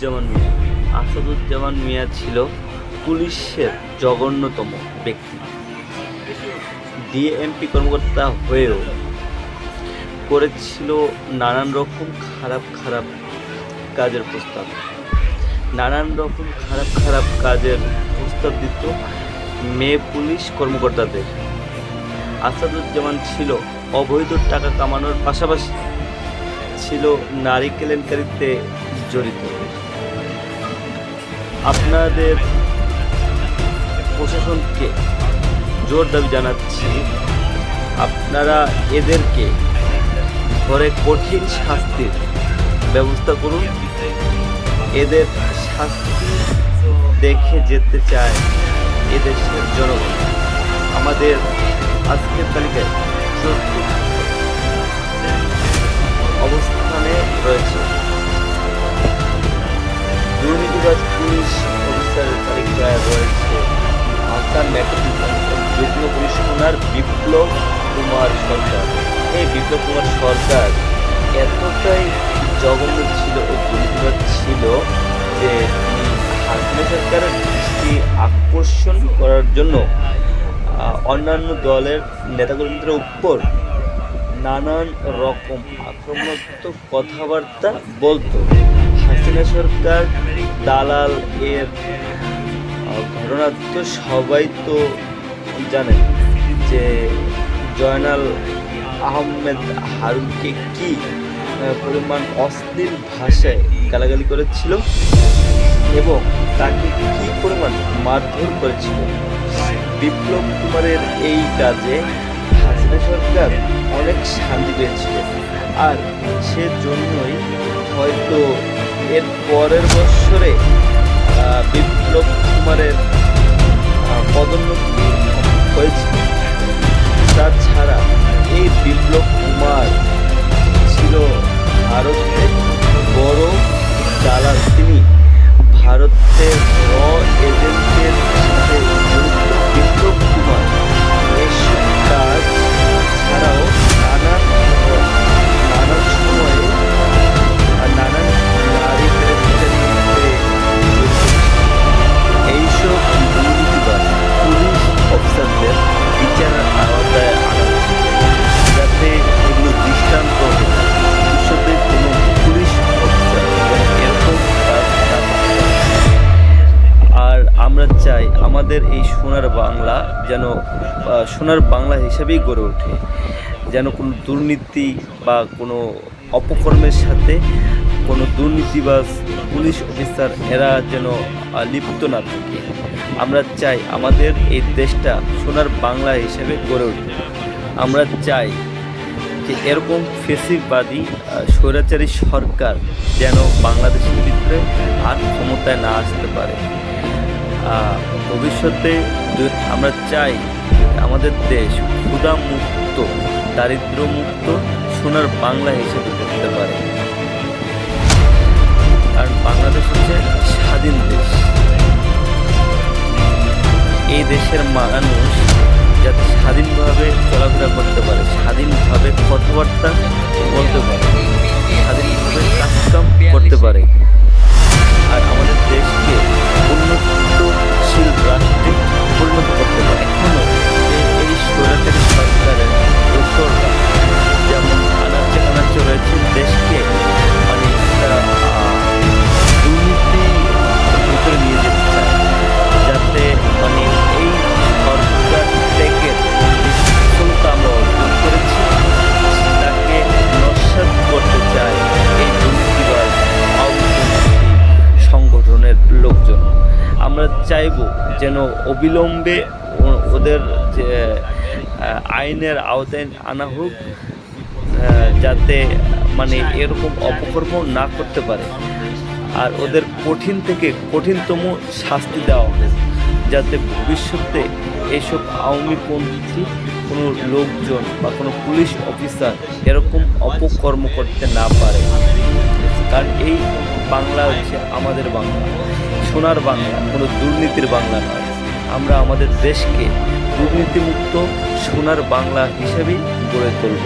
আসাদুজ্জামান মিয়া। আসাদুজ্জামান মিয়া ছিল পুলিশের জঘন্যতম ব্যক্তি। ডিএমপি কর্মকর্তা হয়েও করেছিল নানান রকম খারাপ কাজের প্রস্তাব, কাজের প্রস্তাব দিত মেয়ে পুলিশ কর্মকর্তাদের। আসাদুজ্জামান ছিল অবৈধ টাকা কামানোর পাশাপাশি ছিল নারী কেলেঙ্কারিতে জড়িত। আপনাদের প্রশাসনকে জোর দাবি জানাচ্ছি, আপনারা এদেরকে ধরে কঠিন শাস্তির ব্যবস্থা করুন। এদের শাস্তি দেখে যেতে চায় এদেশের জনগণ। আমাদের আজকের তালিকায় চতুর্থ অবস্থানে রয়েছে দুর্নীতিবাজ পুলিশ অফিসারের তালিকায় রয়েছে ঢাকা মেট্রোপলিটন যুগ্ম পুলিশ সুপার বিপ্লব কুমার সরকার। এই বিপ্লব কুমার সরকার এতটাই জঘন্য ছিল ও দুর্নীতিবাজ ছিল যে হাসিনা সরকারের দৃষ্টি আকর্ষণ করার জন্য অন্যান্য দলের নেতাকর্মীদের উপর নানান রকম আক্রমণাত্মক কথাবার্তা বলতো। হাসিনা সরকার দালাল এর ঘটনা তো সবাই তো জানেন যে জয়নাল আহমেদ হারুনকে কি পরিমাণ অশ্লীল ভাষায় গালাগালি করেছিল এবং তাকে কি পরিমাণ মারধর করেছিল। বিপ্লব কুমারের এই কাজে হাসিনা সরকার অনেক শান্তি পেয়েছিল, আর সেজন্যই হয়তো এর পরের বছরে বিপ্লব কুমারের পদোন্নতি হয়েছিল। তাছাড়া এই বিপ্লব কুমার ছিল ভারতের বড় দালাল। তিনি ভারতের এজেন্টের সাথে জড়িত। বিপ্লব কুমার এসব কাজ ছাড়াও নানান সময়ে নানান নারী এইসব দুর্নীতিবাজ পুলিশ অফিসারদের বিচারের আওতায় আনা উচিত, যাতে এগুলো দৃষ্টান্ত ভবিষ্যতে কোনো পুলিশ অফিসার এরকম কাজ না করতে পারে। আর আমরা চাই আমাদের এই সোনার বাংলা যেন সোনার বাংলা হিসেবেই গড়ে ওঠে, যেন কোনো দুর্নীতি বা কোনো অপকর্মের সাথে কোনো দুর্নীতিবাজ পুলিশ অফিসার এরা যেন লিপ্ত না থাকে। আমরা চাই আমাদের এই দেশটা সোনার বাংলা হিসেবে গড়ে উঠবে। আমরা চাই যে এরকম ফেসিবাদী স্বৈরাচারী সরকার যেন বাংলাদেশের ভিতরে আর ক্ষমতায় না আসতে পারে। ভবিষ্যতে আমরা চাই আমাদের দেশ ক্ষুধামুক্ত, দারিদ্র্যমুক্ত সোনার বাংলা হিসেবে করতে পারে। কারণ বাংলাদেশ হচ্ছে স্বাধীন দেশ। এই দেশের মানুষ যাতে স্বাধীনভাবে চলাফেরা করতে পারে, স্বাধীনভাবে কথাবার্তা বলতে পারে, স্বাধীনভাবে কাজকাম করতে পারে, আর আমাদের দেশকে উন্নতশীল রাষ্ট্রে পরিণত করতে পারে। এখনও এই স্বৈরাচারী সরকারের দোসররা যেমন আনাচে রয়েছে, দেশকে মানে দুর্নীতির ভিতরে নিয়ে যেতে চায়, যাতে মানে এই সরকার থেকে সফলতা আমরা অর্জন করেছি তাকে নস্যাৎ করতে চায় এই দুর্নীতিবাজ সংগঠনের লোকজন। আমরা চাইব যেন অবিলম্বে ওদের যে আইনের আওতায় আনা হোক, যাতে মানে এরকম অপকর্ম না করতে পারে, আর ওদের কঠিন থেকে কঠিনতম শাস্তি দেওয়া হোক, যাতে ভবিষ্যতে এইসব আওয়ামীপন্থী কোনো লোকজন বা কোনো পুলিশ অফিসার এরকম অপকর্ম করতে না পারে। কারণ এই বাংলা হচ্ছে আমাদের বাংলা, সোনার বাংলা, কোনো দুর্নীতির বাংলা নয়। আমরা আমাদের দেশকে দুর্নীতিমুক্ত সোনার বাংলা হিসেবেই গড়ে তুলব।